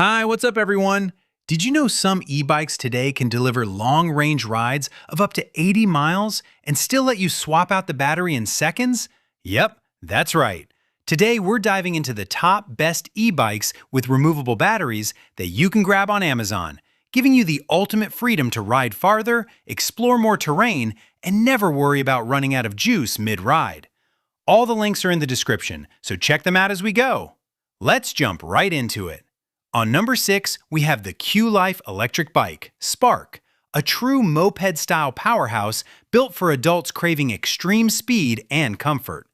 Hi, what's up everyone? Did you know some e-bikes today can deliver long-range rides of up to 80 miles and still let you swap out the battery in seconds? Yep, that's right. Today we're diving into the top best e-bikes with removable batteries that you can grab on Amazon, giving you the ultimate freedom to ride farther, explore more terrain, and never worry about running out of juice mid-ride. All the links are in the description, so check them out as we go. Let's jump right into it. On number 6, we have the Qlife electric bike, Spark, a true moped-style powerhouse built for adults craving extreme speed and comfort.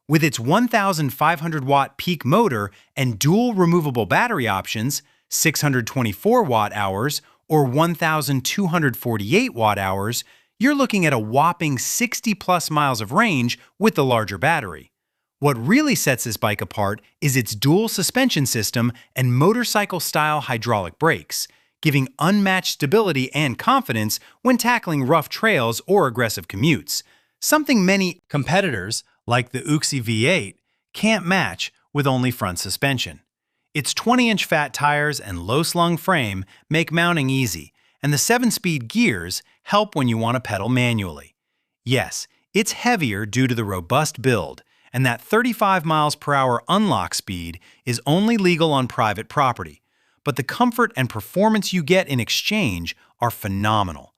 With its 1,500-watt peak motor and dual removable battery options, 624 watt-hours or 1,248 watt-hours, you're looking at a whopping 60-plus miles of range with the larger battery. What really sets this bike apart is its dual suspension system and motorcycle-style hydraulic brakes, giving unmatched stability and confidence when tackling rough trails or aggressive commutes, something many competitors, like the Qlife V8, can't match with only front suspension. Its 20-inch fat tires and low-slung frame make mounting easy, and the 7-speed gears help when you want to pedal manually. Yes, it's heavier due to the robust build, and that 35 miles per hour unlock speed is only legal on private property, but the comfort and performance you get in exchange are phenomenal.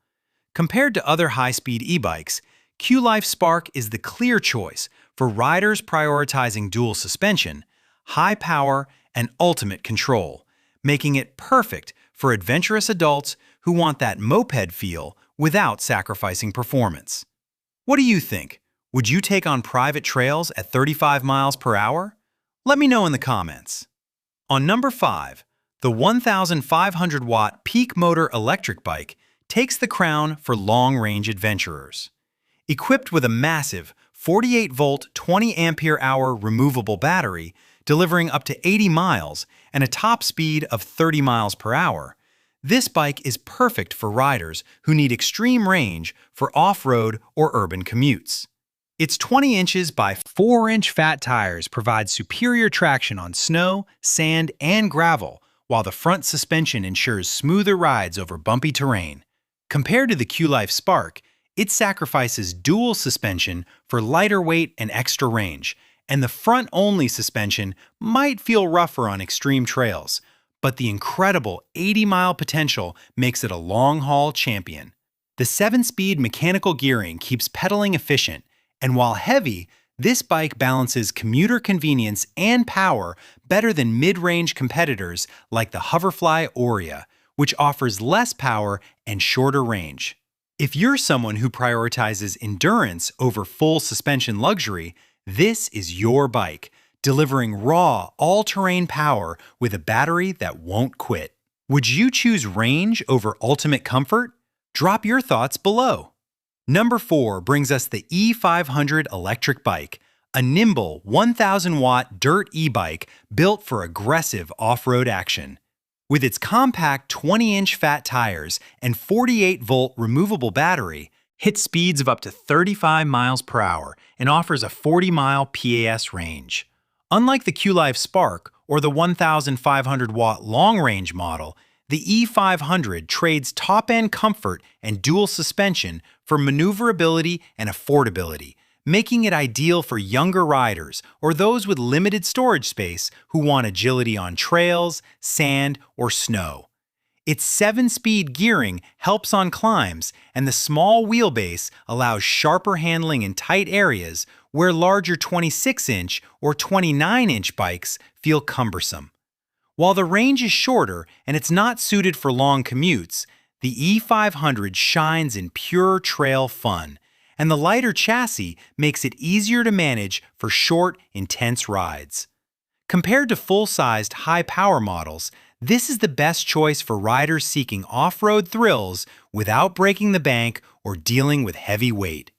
Compared to other high-speed e-bikes, Qlife Spark is the clear choice for riders prioritizing dual suspension, high power, and ultimate control, making it perfect for adventurous adults who want that moped feel without sacrificing performance. What do you think? Would you take on private trails at 35 miles per hour? Let me know in the comments. On number 5, the 1,500-watt peak motor electric bike takes the crown for long-range adventurers. Equipped with a massive 48-volt, 20-ampere-hour removable battery delivering up to 80 miles and a top speed of 30 miles per hour, this bike is perfect for riders who need extreme range for off-road or urban commutes. Its 20 inches by 4-inch fat tires provide superior traction on snow, sand, and gravel, while the front suspension ensures smoother rides over bumpy terrain. Compared to the Qlife Spark, it sacrifices dual suspension for lighter weight and extra range, and the front-only suspension might feel rougher on extreme trails, but the incredible 80-mile potential makes it a long-haul champion. The 7-speed mechanical gearing keeps pedaling efficient, and while heavy, this bike balances commuter convenience and power better than mid-range competitors like the Hoverfly Aurea, which offers less power and shorter range. If you're someone who prioritizes endurance over full suspension luxury, this is your bike, delivering raw, all-terrain power with a battery that won't quit. Would you choose range over ultimate comfort? Drop your thoughts below. Number 4 brings us the E500 electric bike, a nimble 1,000-watt dirt e-bike built for aggressive off-road action. With its compact 20-inch fat tires and 48-volt removable battery, hits speeds of up to 35 miles per hour and offers a 40-mile PAS range. Unlike the Qlife Spark or the 1,500-watt long-range model, the E500 trades top-end comfort and dual suspension for maneuverability and affordability, making it ideal for younger riders or those with limited storage space who want agility on trails, sand, or snow. Its 7-speed gearing helps on climbs, and the small wheelbase allows sharper handling in tight areas where larger 26-inch or 29-inch bikes feel cumbersome. While the range is shorter and it's not suited for long commutes, the E500 shines in pure trail fun, and the lighter chassis makes it easier to manage for short, intense rides. Compared to full-sized, high-power models, this is the best choice for riders seeking off-road thrills without breaking the bank or dealing with heavy weight.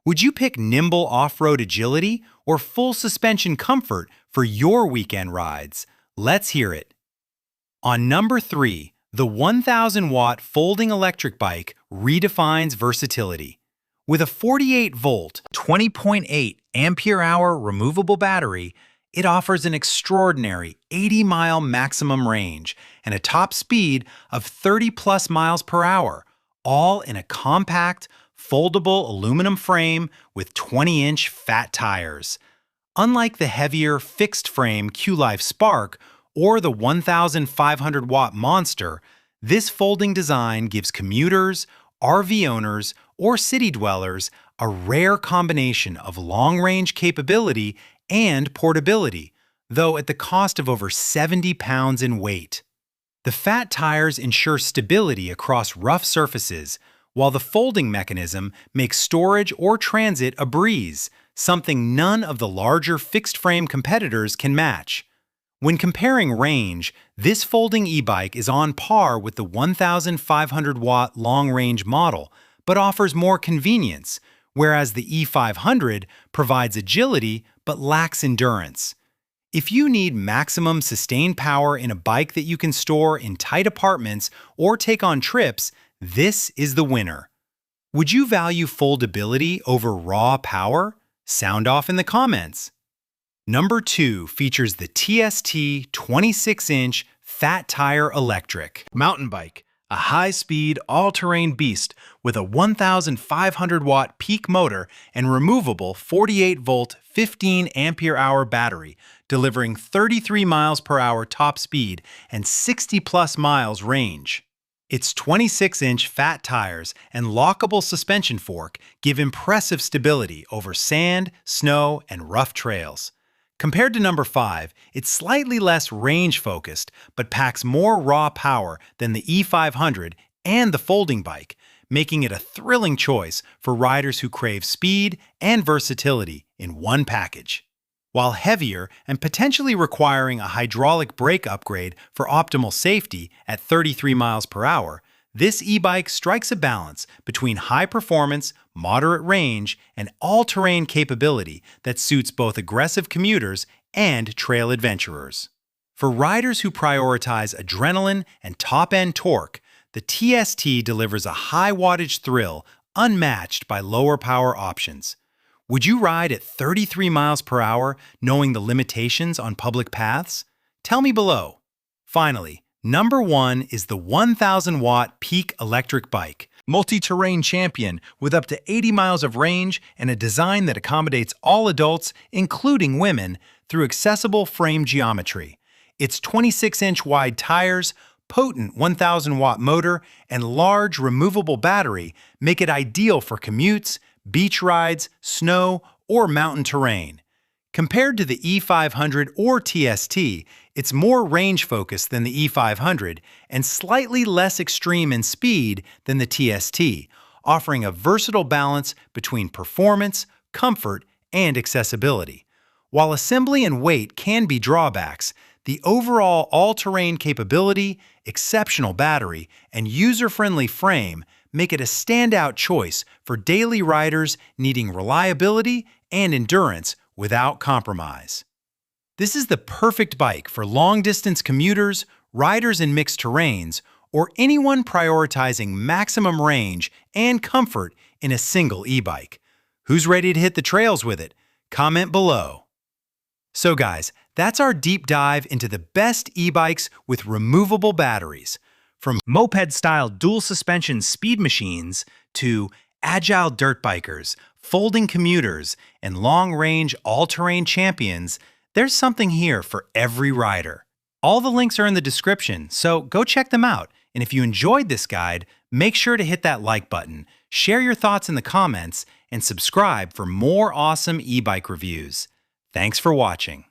Would you pick nimble off-road agility or full suspension comfort for your weekend rides? Let's hear it. On number 3, the 1,000-watt folding electric bike redefines versatility. With a 48-volt, 20.8 ampere-hour removable battery, It offers an extraordinary 80-mile maximum range and a top speed of 30-plus miles per hour, all in a compact, foldable aluminum frame with 20-inch fat tires. Unlike the heavier fixed-frame Qlife Spark or the 1,500-watt Monster, this folding design gives commuters, RV owners, or city dwellers a rare combination of long-range capability and portability, though at the cost of over 70 pounds in weight. The fat tires ensure stability across rough surfaces, while the folding mechanism makes storage or transit a breeze, something none of the larger fixed-frame competitors can match. When comparing range, this folding e-bike is on par with the 1,500-watt long-range model, but offers more convenience, whereas the E500 provides agility but lacks endurance. If you need maximum sustained power in a bike that you can store in tight apartments or take on trips, this is the winner. Would you value foldability over raw power? Sound off in the comments. Number 2 features the TST 26-inch Fat Tire Electric Mountain bike, a high-speed, all-terrain beast with a 1,500-watt peak motor and removable 48-volt, 15-ampere-hour battery, delivering 33 miles per hour top speed and 60-plus miles range. Its 26-inch fat tires and lockable suspension fork give impressive stability over sand, snow, and rough trails. Compared to number 5, it's slightly less range-focused, but packs more raw power than the E500 and the folding bike, making it a thrilling choice for riders who crave speed and versatility in one package. While heavier and potentially requiring a hydraulic brake upgrade for optimal safety at 33 miles per hour, this e-bike strikes a balance between high performance, moderate range, and all-terrain capability that suits both aggressive commuters and trail adventurers. For riders who prioritize adrenaline and top-end torque, the TST delivers a high-wattage thrill unmatched by lower-power options. Would you ride at 33 miles per hour knowing the limitations on public paths? Tell me below. Finally, number 1 is the 1,000-watt Peak electric bike, multi-terrain champion with up to 80 miles of range and a design that accommodates all adults, including women, through accessible frame geometry. Its 26-inch wide tires, potent 1,000-watt motor, and large removable battery make it ideal for commutes, beach rides, snow, or mountain terrain. Compared to the E500 or TST, it's more range-focused than the E500 and slightly less extreme in speed than the TST, offering a versatile balance between performance, comfort, and accessibility. While assembly and weight can be drawbacks, the overall all-terrain capability, exceptional battery, and user-friendly frame make it a standout choice for daily riders needing reliability and endurance without compromise. This is the perfect bike for long-distance commuters, riders in mixed terrains, or anyone prioritizing maximum range and comfort in a single e-bike. Who's ready to hit the trails with it? Comment below. So guys, that's our deep dive into the best e-bikes with removable batteries. From moped-style dual-suspension speed machines to agile dirt bikers, folding commuters, and long-range all-terrain champions, there's something here for every rider. All the links are in the description, so go check them out. And if you enjoyed this guide, make sure to hit that like button, share your thoughts in the comments, and subscribe for more awesome e-bike reviews. Thanks for watching.